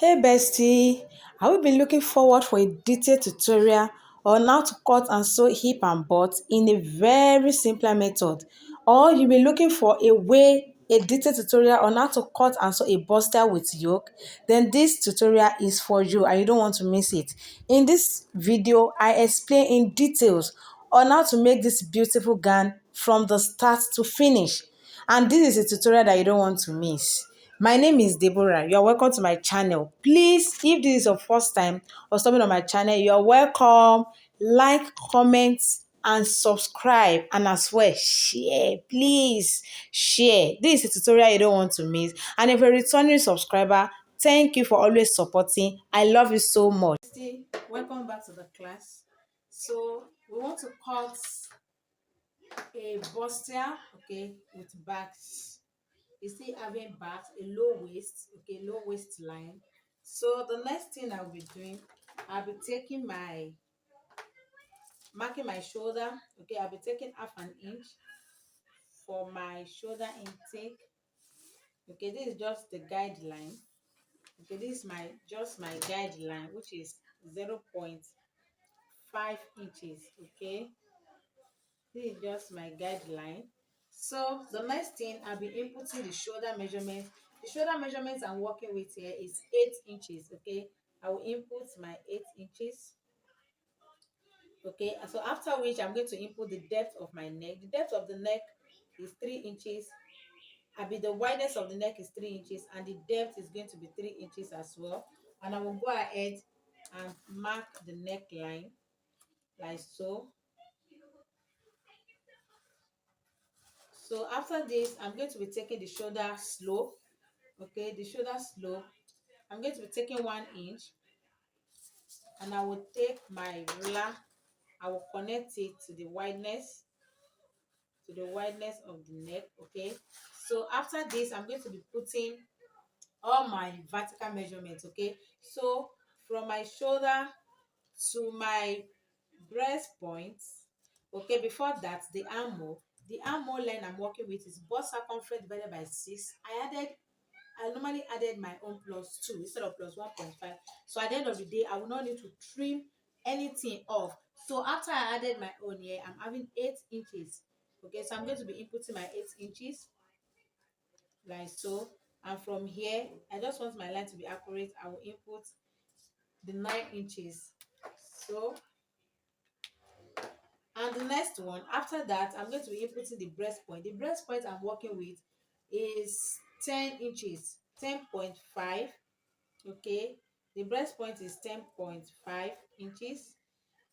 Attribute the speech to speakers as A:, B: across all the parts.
A: Hey bestie, have you been looking forward for a detailed tutorial on how to cut and sew hip and butt in a very simpler method? Or you've been looking for a detailed tutorial on how to cut and sew a buster with yoke? Then this tutorial is for you and you don't want to miss it. In this video, I explain in details on how to make this beautiful gown from the start to finish. And this is a tutorial that you don't want to miss. My name is Deborah. You're welcome to my channel. Please, if this is your first time or something on my channel, you're welcome. Like, comment, and subscribe. And as well, share. Please share. This is a tutorial you don't want to miss. And if you're a returning subscriber, thank you for always supporting. I love you so much. Welcome back to the class. So we want to cut a bustier, okay, with bags. You see having back, a low waist, okay, low waist line. So the next thing I'll be doing, I'll be taking my marking my shoulder. Okay, I'll be taking half an inch for my shoulder intake. Okay, this is just the guideline. Okay, this is my guideline, which is 0.5 inches. Okay, this is just my guideline. So the next thing, I'll be inputting the shoulder measurement. The shoulder measurements I'm working with here is 8 inches. Okay, I will input my 8 inches. Okay, so after which I'm going to input the depth of my neck. The depth of the neck is 3 inches. The wideness of the neck is 3 inches, and the depth is going to be 3 inches as well. And I will go ahead and mark the neckline like so. So after this, I'm going to be taking the shoulder slope. Okay, the shoulder slope, I'm going to be taking 1 inch, and I will take my ruler. I will connect it to the wideness of the neck. Okay, so after this, I'm going to be putting all my vertical measurements. Okay, so from my shoulder to my breast point. Okay, before that, the armhole line I'm working with is bust circumference divided by 6. I normally added my own plus 2 instead of plus 1.5. So at the end of the day, I will not need to trim anything off. So after I added my own here, I'm having 8 inches. Okay, so I'm going to be inputting my 8 inches like so. And from here, I just want my line to be accurate. I will input the 9 inches. So, and the next one, after that, I'm going to be inputting the breast point. The breast point I'm working with is 10 inches, 10.5. Okay, the breast point is 10.5 inches,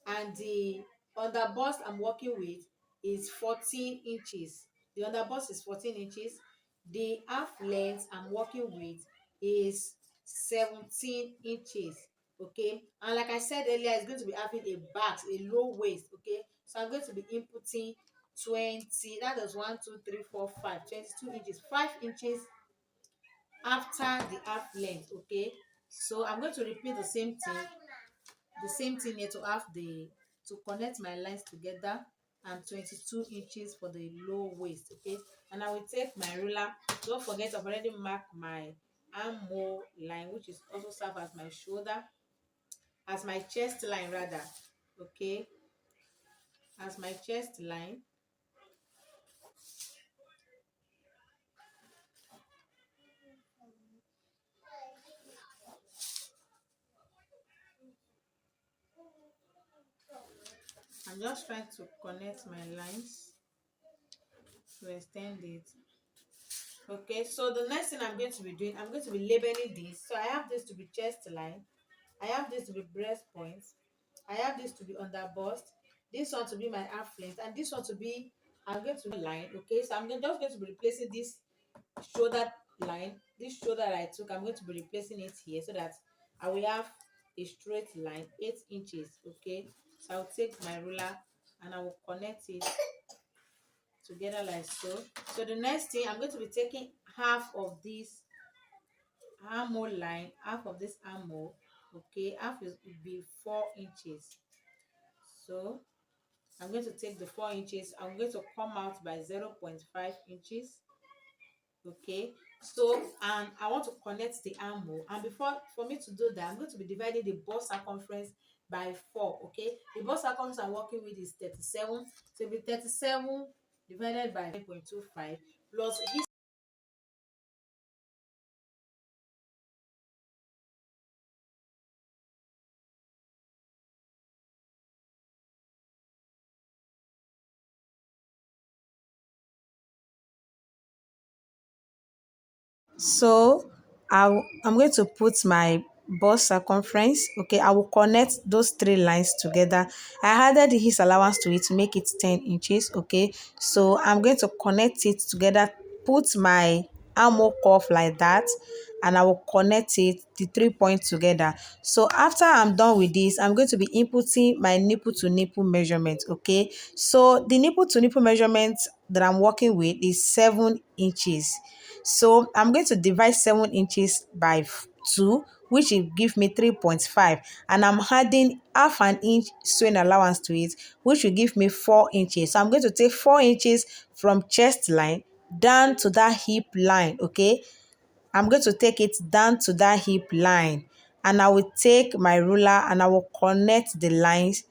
A: and the underbust I'm working with is 14 inches. The underbust is 14 inches. The half length I'm working with is 17 inches. Okay, and like I said earlier, it's going to be having a back, a low waist. Okay, so I'm going to be inputting 20, that is 1 2 3 4 5 22 inches, 5 inches after the half length. Okay, so I'm going to repeat the same thing here to have the to connect my lines together, and 22 inches for the low waist. Okay, and I will take my ruler. Don't forget, I've already marked my armhole line, which is also serve as my shoulder, as my chest line rather. Okay, as my chest line. I'm just trying to connect my lines to extend it. Okay, so the next thing I'm going to be doing, I'm going to be labeling this. So I have this to be chest line, I have this to be breast points, I have this to be under bust, this one to be my half length, and this one to be, I'm going to be line. Okay, so just going to be replacing this shoulder line, this shoulder that I took. I'm going to be replacing it here so that I will have a straight line, 8 inches. Okay, so I'll take my ruler and I will connect it together like so. So the next thing, I'm going to be taking half of this armhole line, half of this armhole. Okay, half will be 4 inches. So I'm going to take the 4 inches, I'm going to come out by 0.5 inches. Okay, So, and I want to connect the armhole. And before for me to do that, I'm going to be dividing the bust circumference by 4. Okay, the bust circumference I'm working with is 37. So it'll be 37 divided by 9.25 plus his. So I'm going to put my bust circumference. Okay, I will connect those three lines together. I added the his allowance to it to make it 10 inches. Okay, so I'm going to connect it together, put my armhole cuff like that, and I will connect it, the 3 points together. So after I'm done with this, I'm going to be inputting my nipple to nipple measurement. Okay, so the nipple to nipple measurement that I'm working with is 7 inches. So I'm going to divide 7 inches by 2, which will give me 3.5. And I'm adding half an inch sewing allowance to it, which will give me 4 inches. So I'm going to take 4 inches from chest line down to that hip line. Okay, I'm going to take it down to that hip line, and I will take my ruler and I will connect the lines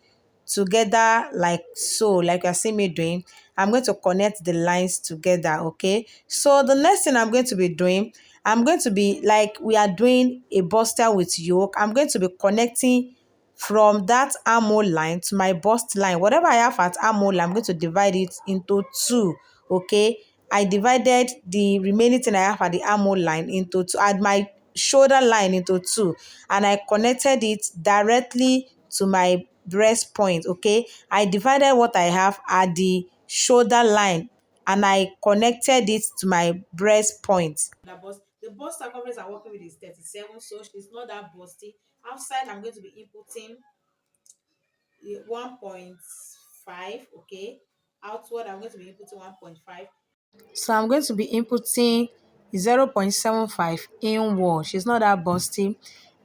A: together like so, like you see me doing. I'm going to connect the lines together. Okay, so the next thing I'm going to be doing, I'm going to be like we are doing a buster with yoke. I'm going to be connecting from that armhole line to my bust line. Whatever I have at armhole, I'm going to divide it into two. Okay, I divided the remaining thing I have at the armhole line into two, at my shoulder line into two, and I connected it directly to my breast point. Okay, I divided what I have at the shoulder line and I connected it to my breast point. The bust circumference I'm working with is 37, so she's not that busty. Outside, I'm going to be inputting 1.5. Okay, outward, I'm going to be inputting 1.5. So I'm going to be inputting 0.75 inward. She's not that busty.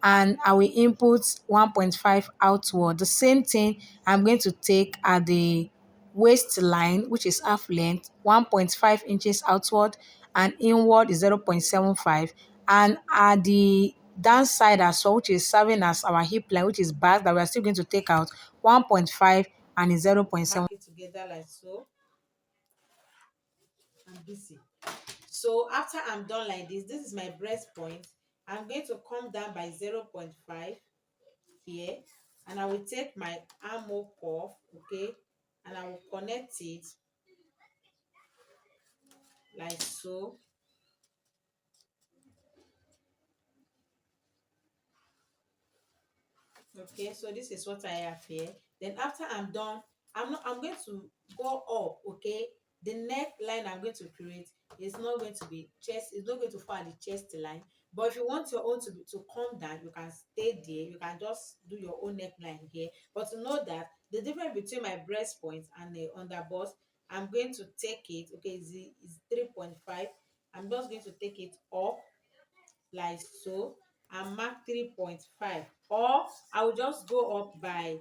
A: And I will input 1.5 outward. The same thing I'm going to take at the waistline, which is half length, 1.5 inches outward, and inward is 0.75. And at the downside as well, which is serving as our hip line, which is back, that we are still going to take out 1.5 and 0.7. Mark it together like so. I'm busy. So after I'm done like this is my breast point. I'm going to come down by 0.5 here, and I will take my armhole cuff. Okay, and I will connect it like so. Okay, so this is what I have here. Then after I'm done, I'm going to go up. Okay, the neckline I'm going to create is not going to be chest, it's not going to fall at the chest line. But if you want your own to come down, you can stay there. You can just do your own neckline here. But to know that the difference between my breast point and the underbust, I'm going to take it. Okay, is 3.5. I'm just going to take it up like so and mark 3.5, or I will just go up by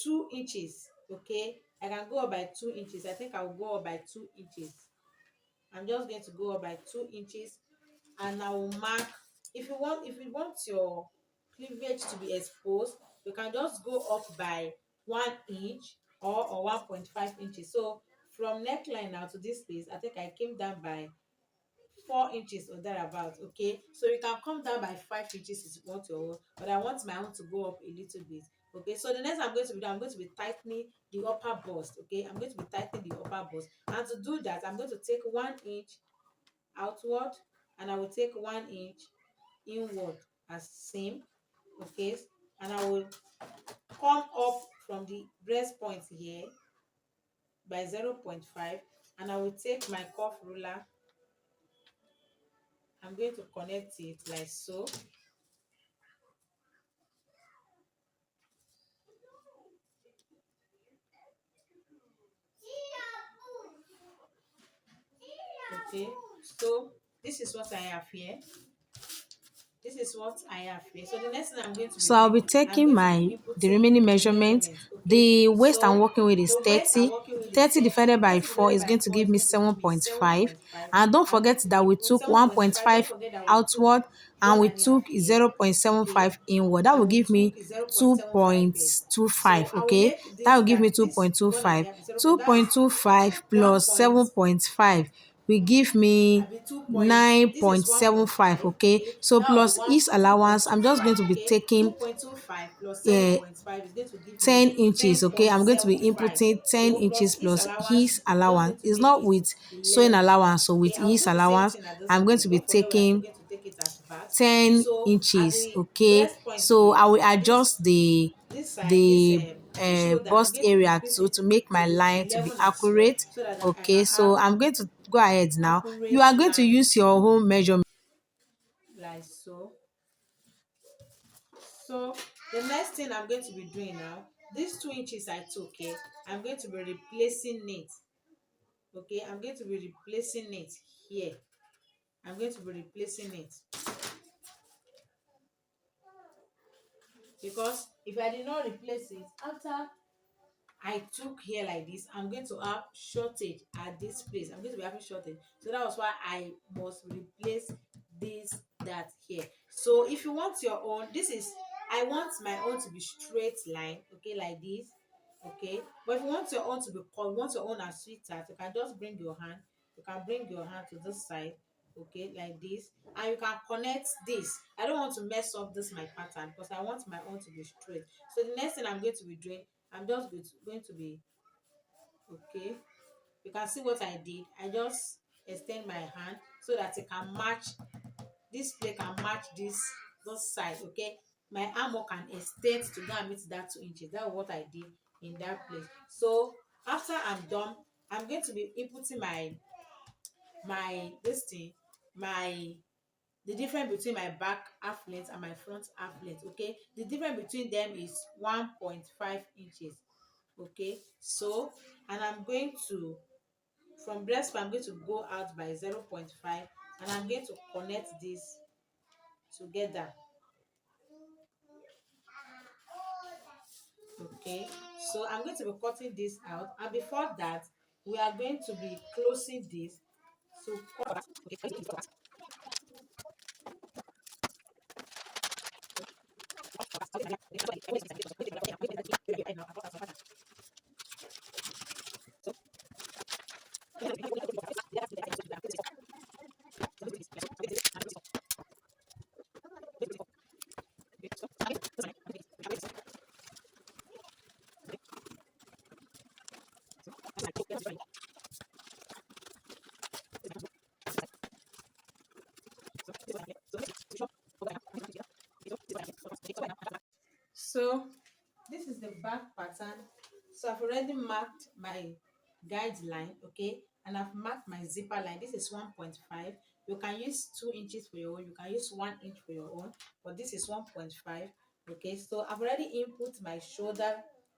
A: 2 inches. Okay, I can go up by 2 inches. I think I will go up by 2 inches. I'm just going to go up by 2 inches, and I will mark. If you want your cleavage to be exposed, you can just go up by 1 inch or 1.5 inches. So from neckline now to this place, I think I came down by 4 inches or thereabout. Okay, so you can come down by 5 inches if you want your own, but I want my own to go up a little bit. Okay, so the next I'm going to be doing, I'm going to be tightening the upper bust. Okay, I'm going to be tightening the upper bust, and to do that I'm going to take 1 inch outward, and I will take 1 inch inward as same. Okay, and I will come up from the breast point here by 0.5, and I will take my cuff ruler. I'm going to connect it like so. Okay, so this is what I have here. this is what I have here. So the next thing I'm going to be
B: So I'll
A: doing,
B: be
A: I'm
B: taking
A: going to be
B: my the
A: inputting
B: remaining
A: the
B: measurement.
A: measurements. Okay,
B: The waist I'm
A: so
B: working with is
A: the waist I'm
B: 30.
A: working with is
B: 30
A: 30.
B: divided by
A: 30
B: 4
A: divided
B: is
A: by
B: going to
A: 4
B: give
A: is
B: me
A: going to give me
B: 7.5.
A: 7.5.
B: And don't
A: I'm going
B: forget
A: to
B: that
A: be
B: we
A: put
B: took
A: 7.5. Don't
B: 1.5
A: forget that we took
B: outward and
A: one
B: we
A: and a half
B: took
A: here. Okay,
B: 0.75 inward. That will
A: and we
B: give me
A: took 0.75 here. So
B: 2.25.
A: I will
B: Okay,
A: make
B: that
A: this
B: will give me
A: that this one and a
B: 2.25.
A: half is 0. That's
B: 2.25
A: 1
B: plus
A: point.
B: 7.5 will give me
A: Abi 2 point. This is
B: 9.75.
A: 1.5.
B: Okay,
A: Okay,
B: so
A: that was
B: plus
A: one
B: each allowance, I'm just
A: 2.25.
B: going to be
A: Okay,
B: taking
A: 2.25 plus
B: uh,
A: 7.5 is going to give me
B: 10 inches. Okay, I'm going to be
A: 10.75.
B: inputting 10
A: So
B: inches
A: plus each
B: plus
A: allowance,
B: his
A: I'm just
B: allowance.
A: going to
B: It's
A: make
B: not
A: it
B: with sewing
A: 11.
B: allowance, so with
A: Okay, I will
B: his
A: do the same
B: allowance
A: thing at this
B: I'm going
A: place.
B: to be
A: Don't forget we are still
B: taking
A: going to take it as bars.
B: 10
A: So at
B: inches.
A: the
B: Okay,
A: breast point
B: so
A: here,
B: I will
A: this
B: adjust the
A: this side,
B: the
A: this shoulder, I'm
B: bust
A: going to
B: area
A: increase
B: to
A: it
B: to make
A: to
B: my
A: be
B: line to be
A: 11 as well,
B: accurate.
A: so that I
B: Okay,
A: can
B: so
A: have
B: I'm going to go ahead now. You
A: accurate
B: are going to
A: line
B: use your own measurement.
A: like so. So the next thing I'm going to be doing now, these 2 inches I took here, I'm going to be replacing it. Okay, I'm going to be replacing it here. I'm going to be replacing it because if I did not replace it after I took here like this, I'm going to have shortage at this place. I'm going to be having shortage. So that was why I must replace this, that here. So if you want your own, this is, I want my own to be straight line, okay, like this, okay. But if you want your own to be curved, you want your own as sweetheart, you can just bring your hand. You can bring your hand to this side, okay, like this, and you can connect this. I don't want to mess up this my pattern because I want my own to be straight. So the next thing I'm going to be doing, I'm just going to be, okay, you can see what I did. I just extend my hand so that it can match, this plate can match this side, okay. My armhole can extend to go and meet that 2 inches. That's what I did in that place. So after I'm done, I'm going to be inputting my this thing, my the difference between my back half length and my front half length. Okay, the difference between them is 1.5 inches. Okay, so, and I'm going to, from breast I'm going to go out by 0.5, and I'm going to connect this together. Okay, so I'm going to be cutting this out, and before that we are going to be closing this. So cut. So this is the back pattern. So I've already marked my guideline, okay, and I've marked my zipper line. This is 1.5. You can use 2 inches for your own, you can use 1 inch for your own, but this is 1.5. Okay, so I've already input my shoulder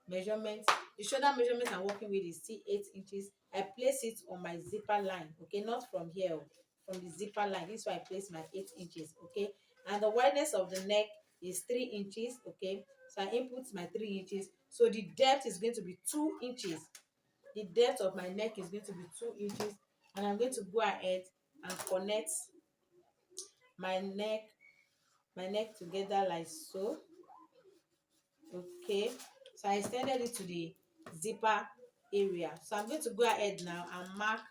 A: measurement. The shoulder measurement I'm working with is still 8 inches. I place it on my zipper line, okay, not from here, from the zipper line. This is why I place my 8 inches, okay. And the wideness of the neck is 3 inches, okay. So I input my 3 inches. So the depth is going to be 2 inches. The depth of my neck is going to be 2 inches, and I'm going to go ahead and connect my neck together like so. Okay, so I extended it to the zipper area. So I'm going to go ahead now and mark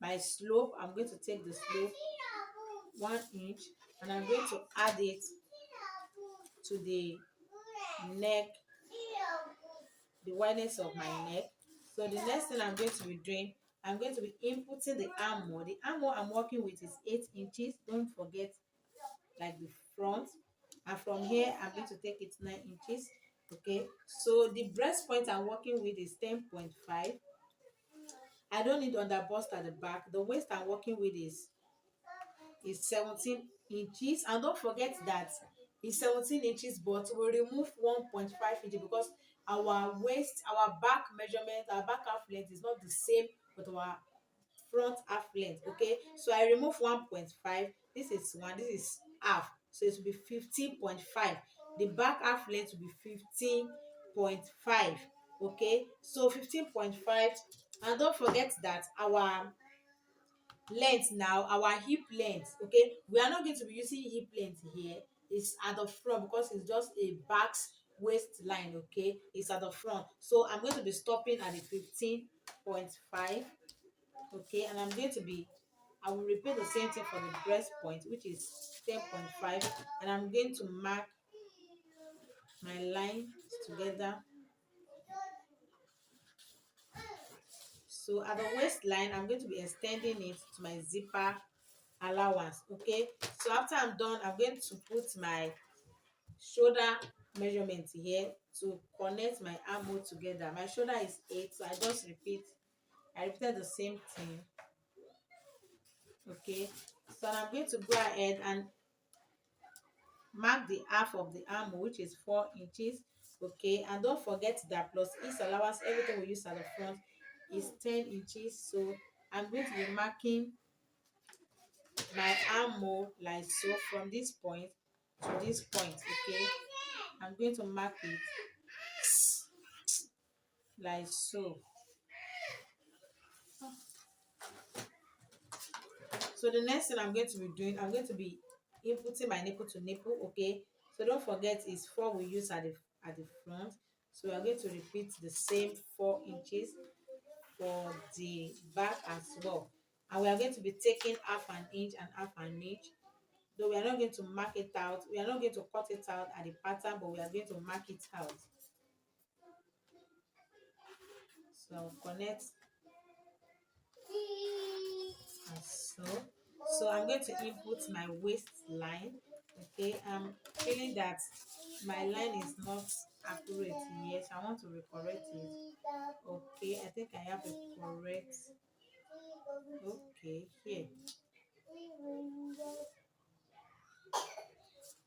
A: my slope. I'm going to take the slope 1 inch, and I'm going to add it to the neck, the wideness of my neck. So the next thing I'm going to be doing, I'm going to be inputting the armhole. The armhole I'm working with is 8 inches. Don't forget, like the front. And from here, I'm going to take it 9 inches. Okay. So the breast point I'm working with is 10.5. I don't need under bust at the back. The waist I'm working with is 17 inches, and don't forget that it's 17 inches, but we'll remove 1.5 inches because our waist, our back measurement, our back half length is not the same with our front half length. Okay, so I remove 1.5. This is one, this is half. so it will be 15.5. The back half length will be 15.5. Okay, so 15.5. And don't forget that our length now, our hip length, okay, we are not going to be using hip length here. It's at the front because it's just a back's waistline. Okay, it's at the front, so I'm going to be stopping at the 15.5. Okay, and I will repeat the same thing for the breast point, which is 10.5, and I'm going to mark my line together. So at the waistline, I'm going to be extending it to my zipper allowance. Okay, so after I'm done, I'm going to put my shoulder measurement here to connect my armhole together. My shoulder is 8, so I repeated the same thing. Okay, so I'm going to go ahead and mark the half of the armhole, which is 4 inches. Okay, and don't forget that plus east allowance, everything we use at the front is 10 inches. So I'm going to be marking my armhole like so, from this point to this point. Okay, I'm going to mark it like so. So the next thing I'm going to be doing, I'm going to be inputting my nipple to nipple. Okay, so don't forget it's 4 we use at the front, so we are going to repeat the same 4 inches for the back as well. And we are going to be taking half an inch and half an inch, though we are not going to mark it out, we are not going to cut it out at the pattern, but we are going to mark it out. So I'll connect as so. So I'm going to input my waistline. Okay, I'm feeling that my line is not accurate yet, so I want to recorrect it. Okay, I think I have a correct. Okay, here.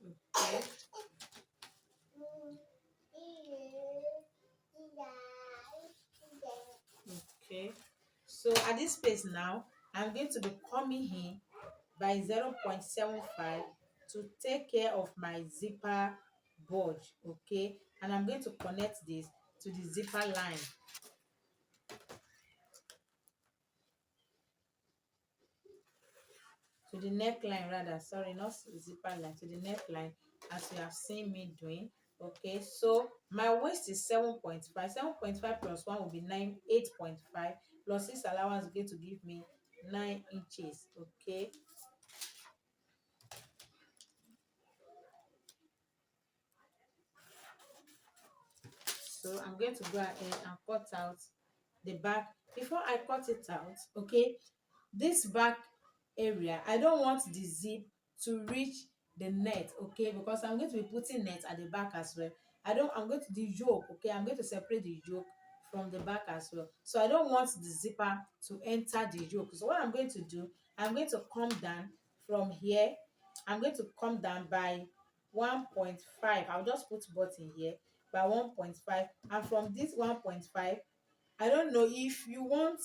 A: Okay, okay. So at this space now, I'm going to be coming in by 0.75 to take care of my zipper bulge. Okay, and I'm going to connect this to the zipper line, to the neckline rather, sorry, not zipper line, to the neckline, as you have seen me doing. Okay, so my waist is 7.5. 7.5 plus 1 will be 8.5, plus 6 allowance is going to give me 9 inches. Okay, so I'm going to go ahead and cut out the back. Before I cut it out, okay, this back area, I don't want the zip to reach the net. Okay, because I'm going to be putting net at the back as well. I'm going to the yoke. Okay, I'm going to separate the yoke from the back as well, so I don't want the zipper to enter the yoke. So what I'm going to do, I'm going to come down from here. I'm going to come down by 1.5. I'll just put button here by 1.5, and from this 1.5, I don't know if you want,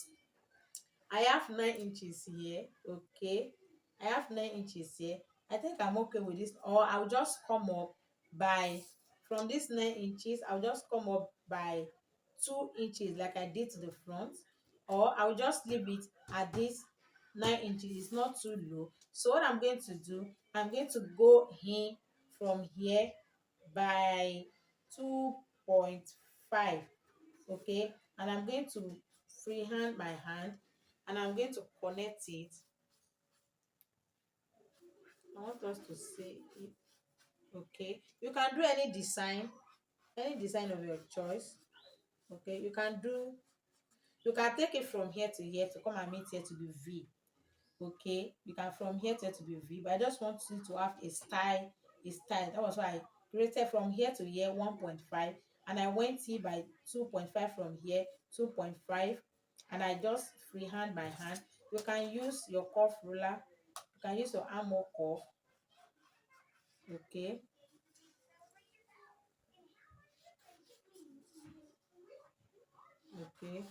A: I have 9 inches here. Okay, I have 9 inches here. I think I'm okay with this, or I'll just come up by, from this 9 inches, I'll just come up by 2 inches like I did to the front, or I'll just leave it at this 9 inches. It's not too low. So what I'm going to do, I'm going to go in from here by 2.5. Okay, and I'm going to freehand my hand, and I'm going to connect it. I want us to see it. Okay, you can do any design of your choice. Okay, you can take it from here to here to come and meet here to be V. Okay, you can from here to here to be V, but I just want you to have a style. That was why I created from here to here 1.5, and I went here by 2.5, from here 2.5, and I just freehand my hand. You can use your cuff ruler, you can use your armhole cuff. Okay, okay,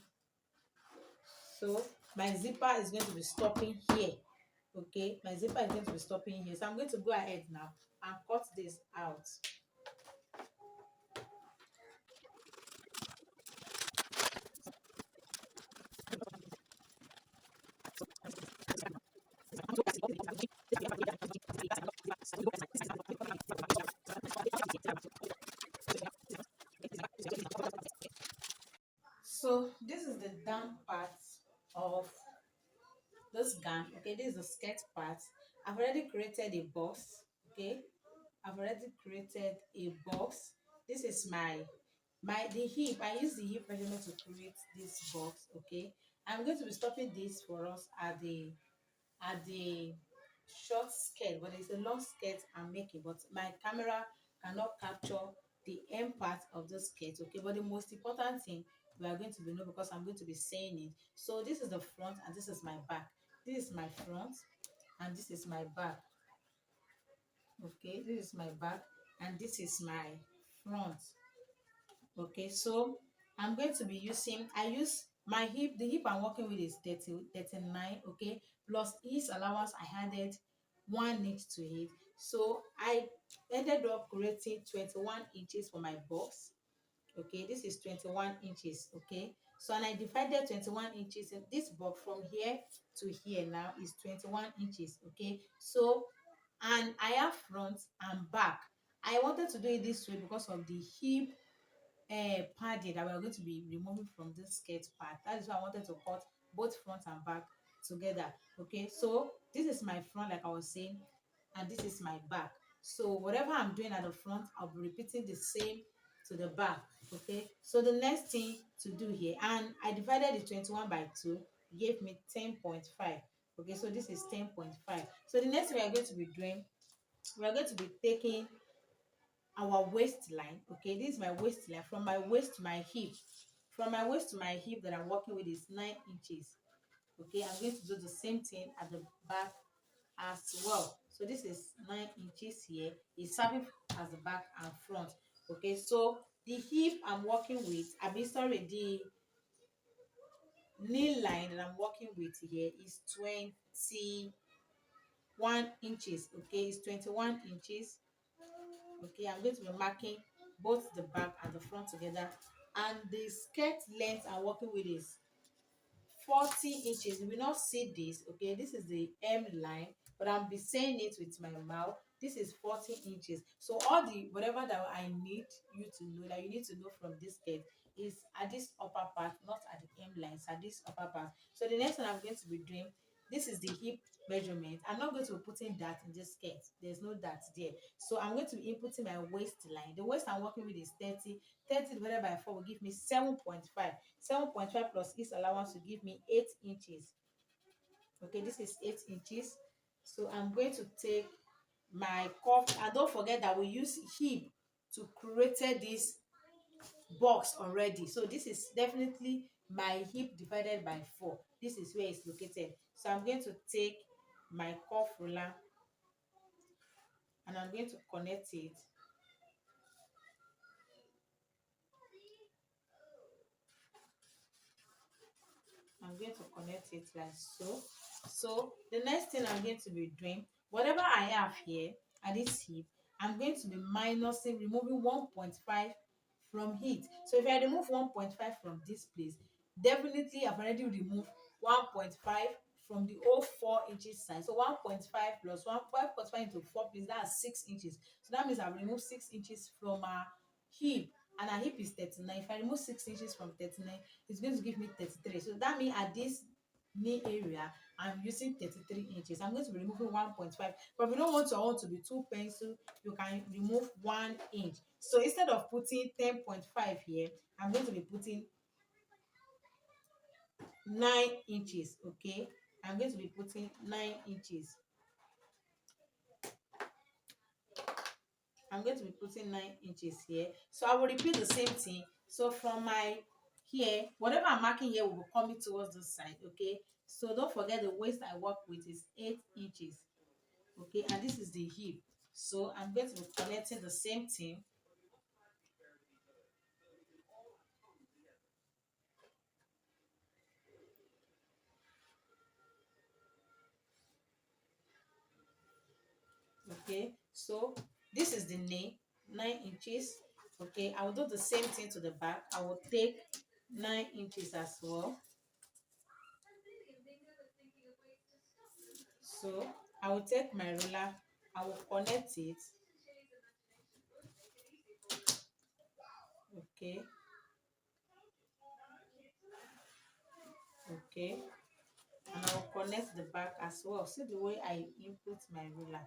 A: so my zipper is going to be stopping here. Okay, my zipper is going to be stopping here, so I'm going to go ahead now and cut this out. So this is the down part of this gown. Okay, this is the skirt part. I've already created a box. Okay, I've already created a box. This is my the hip. I use the hip measurement to create this box. Okay, I'm going to be stopping this for us at the short skirt, but it's a long skirt I'm making, but my camera cannot capture the end part of the skirt. Okay, but the most important thing we are going to be know, because I'm going to be saying it. So this is the front and this is my back. This is my front and this is my back. Okay, this is my back and this is my front. Okay, so I'm going to be using, I use my hip. The hip I'm working with is 39. Okay, plus ease allowance I added 1 inch to it, so I ended up creating 21 inches for my box. Okay, this is 21 inches. Okay, so and I divided 21 inches in this box from here to here. Now is 21 inches. Okay, so and I have front and back. I wanted to do it this way because of the hip padding that we're going to be removing from this skirt part. That is why I wanted to cut both front and back together. Okay, so this is my front, like I was saying, and this is my back. So whatever I'm doing at the front, I'll be repeating the same to the back. Okay, so the next thing to do here, and I divided the 21 by 2, gave me 10.5. Okay, so this is 10.5. So the next thing we are going to be doing, we are going to be taking our waistline. Okay, this is my waistline. From my waist to my hip, from my waist to my hip that I'm working with is 9 inches. Okay, I'm going to do the same thing at the back as well. So this is 9 inches here, is serving as the back and front. Okay, so the hip I'm working with, I mean, sorry, the knee line that I'm working with here is 21 inches. Okay, it's 21 inches. Okay, I'm going to be marking both the back and the front together, and the skirt length I'm working with is 40 inches. You will not see this. Okay, this is the M line, but I'll be saying it with my mouth. This is 40 inches. So all the whatever that I need you to know, that you need to know from this skirt, is at this upper part, not at the M lines, at this upper part. So the next one I'm going to be doing, this is the hip measurement. I'm not going to be putting that in this skirt. There's no that there. So I'm going to be inputting my waistline. The waist I'm working with is 30. 30 divided by 4 will give me 7.5. 7.5 plus each allowance will give me 8 inches. Okay, this is 8 inches. So I'm going to take my cuff, and don't forget that we use hip to create this box already. So this is definitely my hip divided by 4. This is where it's located. So I'm going to take my cuff ruler and I'm going to connect it. I'm going to connect it like so. So the next thing I'm going to be doing, whatever I have here at this hip, I'm going to be minusing, removing 1.5 from it. So if I remove 1.5 from this place, definitely I've already removed 1.5 from the whole 4 inches side. So 1.5 plus 1.5 into 4, please, that's 6 inches. So that means I've removed 6 inches from our hip, and our hip is 39. If I remove 6 inches from 39, it's going to give me 33. So that means at this knee area, I'm using 33 inches. I'm going to be removing 1.5. But if you don't want your own to be too pencil, you can remove 1 inch. So instead of putting 10.5 here, I'm going to be putting 9 inches. Okay, I'm going to be putting 9 inches. I'm going to be putting 9 inches here. So I will repeat the same thing. So from my here, whatever I'm marking here will be coming towards this side. Okay, so don't forget the waist I work with is 8 inches. Okay, and this is the hip. So I'm going to be connecting the same thing. Okay, so this is the knee, 9 inches. Okay, I will do the same thing to the back. I will take 9 inches as well. So I will take my ruler, I will connect it. Okay, okay, and I will connect the back as well. See the way I input my ruler.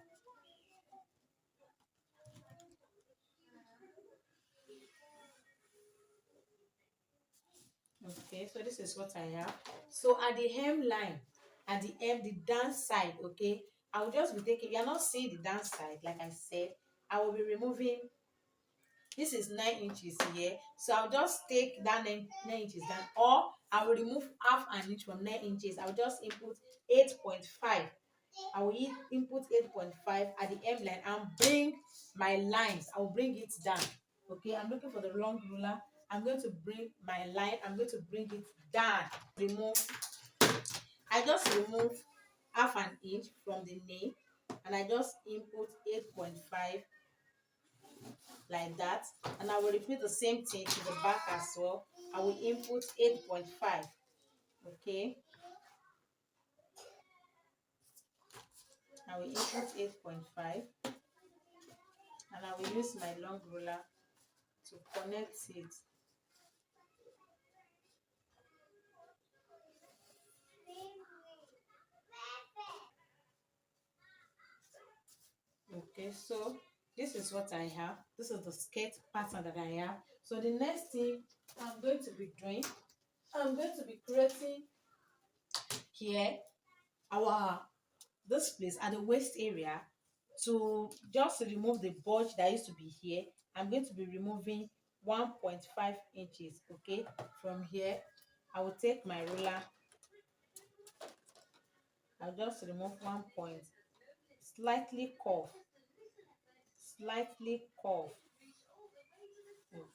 A: Okay, so this is what I have. So at the hem line, at the hem, the down side, okay, I will just be taking, you are not seeing the down side, like I said. I will be removing, this is 9 inches here, so I'll just take that 9 inches down, or I will remove half an inch from 9 inches. I'll just input 8.5. I will input 8.5 at the hem line and bring my lines. I will bring it down. Okay, I'm looking for the long ruler. I'm going to bring my line. I'm going to bring it down. I just remove half an inch from the knee, and I just input 8.5 like that, and I will repeat the same thing to the back as well. I will input 8.5. Okay, I will input 8.5, and I will use my long ruler to connect it. Okay, so this is what I have. This is the skirt pattern that I have. So the next thing I'm going to be doing, I'm going to be creating here our this place at the waist area. To just remove the bulge that used to be here, I'm going to be removing 1.5 inches. Okay, from here I will take my ruler. I'll just remove 1 point, slightly curve.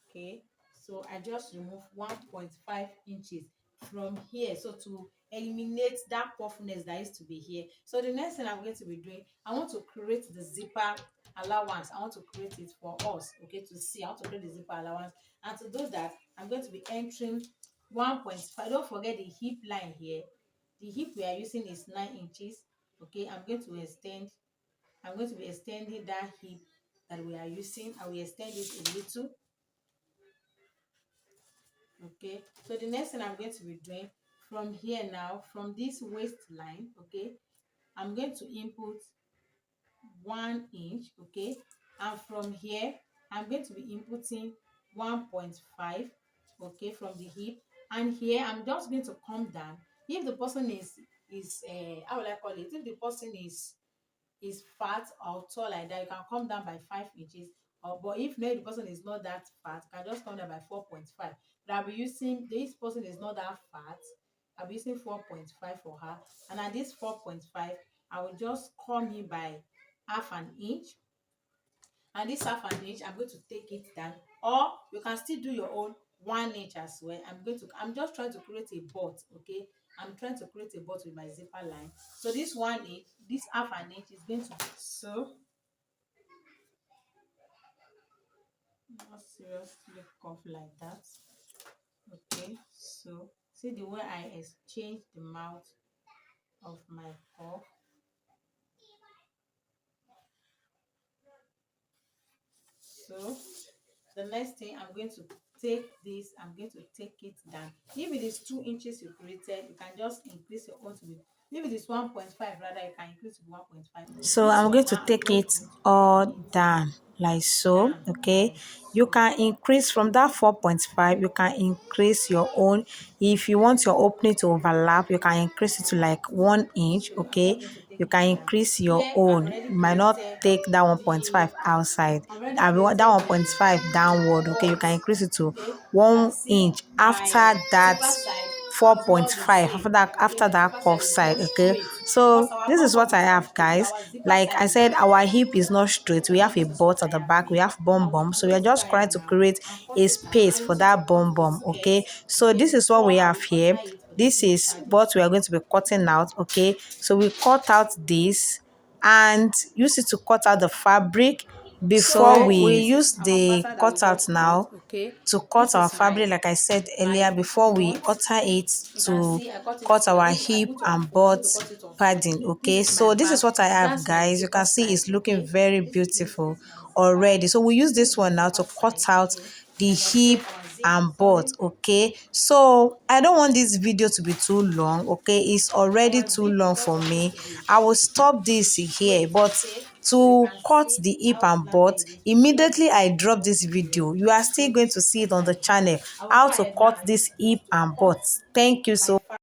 A: Okay, so I just remove 1.5 inches from here, so to eliminate that puffiness that used to be here. So the next thing I'm going to be doing, I want to create the zipper allowance. I want to create it for us, okay, to see. I want to create the zipper allowance, and to do that I'm going to be entering 1.5. Don't forget the hip line here. The hip we are using is 9 inches. Okay, I'm going to be extending that hip that we are using. I will extend it a little. Okay, so the next thing I'm going to be doing from here now, from this waistline, okay, I'm going to input 1 inch. Okay, and from here I'm going to be inputting 1.5. Okay, from the hip, and here I'm just going to come down. If the person is how will I call it, if the person is fat or tall like that, you can come down by 5 inches. Or but if no, the person is not that fat, you can just come down by 4.5. But I'll be using, this person is not that fat, I'll be using 4.5 for her. And at this 4.5, I will just come in by half an inch. And this half an inch, I'm going to take it down. Or you can still do your own 1 inch as well. I'm just trying to create a butt. Okay, I'm trying to create a butt with my zipper line. So this 1 inch, this half an inch is going to be so not seriously cuff like that. Okay, so see the way I exchange the mouth of my cuff. So the next thing, I'm going to take this, I'm going to take it down. If it is 2 inches you created, you can just increase your own to be, if it is 1.5 rather, you can increase to 1.5.
B: So
A: This
B: I'm
A: one
B: going to
A: now, I'm
B: take
A: just
B: it
A: going to
B: all
A: bring it
B: down like so.
A: down
B: Okay,
A: like
B: you
A: so.
B: can increase from that 4.5. You can increase your own. If you want your opening to overlap, you can increase it to like 1 inch.
A: So I'm
B: Okay,
A: just going to
B: you
A: take
B: can
A: it down.
B: increase your
A: Here I've
B: own.
A: already
B: You might not
A: created
B: take that
A: the
B: 1.5 outside.
A: I've already
B: I want that
A: created
B: 1.5
A: the
B: downward. Okay, you
A: bolt.
B: can increase it to
A: Okay, you can
B: one
A: see
B: inch
A: my
B: after that
A: zipper side is not the
B: 4.5,
A: same.
B: after that,
A: Okay,
B: after
A: my
B: that
A: zipper
B: cuff
A: side is
B: side.
A: not
B: Okay,
A: straight
B: so
A: because our
B: this is
A: bum bum
B: what I
A: is not
B: have,
A: straight. So
B: guys.
A: our zipper
B: Like
A: side
B: I
A: is
B: said, our
A: straight.
B: hip is not straight. We have
A: And
B: a
A: this is what
B: butt
A: I
B: at the
A: have
B: back, we
A: here.
B: have bum bum,
A: I'm
B: so we are
A: going to go
B: just trying
A: ahead
B: to
A: now
B: create
A: and cut
B: a
A: it out
B: space
A: and
B: for
A: use it to
B: that
A: cut
B: bum
A: the
B: bum.
A: skirt.
B: Okay, so
A: Okay,
B: this is what
A: before
B: we
A: I
B: have
A: will
B: here.
A: alter it for the
B: This
A: same
B: is
A: fabric.
B: what we are going to be cutting out. Okay, so we cut out this and use it to cut out the fabric before
A: So we
B: we
A: use
B: the
A: the
B: cut out now
A: okay.
B: to cut our fabric, like I said earlier, before we alter it to cut our hip and butt padding. Okay, so this is what I have, guys. You can see it's looking very beautiful already. So we use this one now to cut out the hip and butt. Okay, so I don't want this video to be too long. Okay, it's already too long for me. I will stop this here, but to cut the hip and butt, immediately I drop this video, you are still going to see it on the channel, how to cut this hip and butt. Thank you so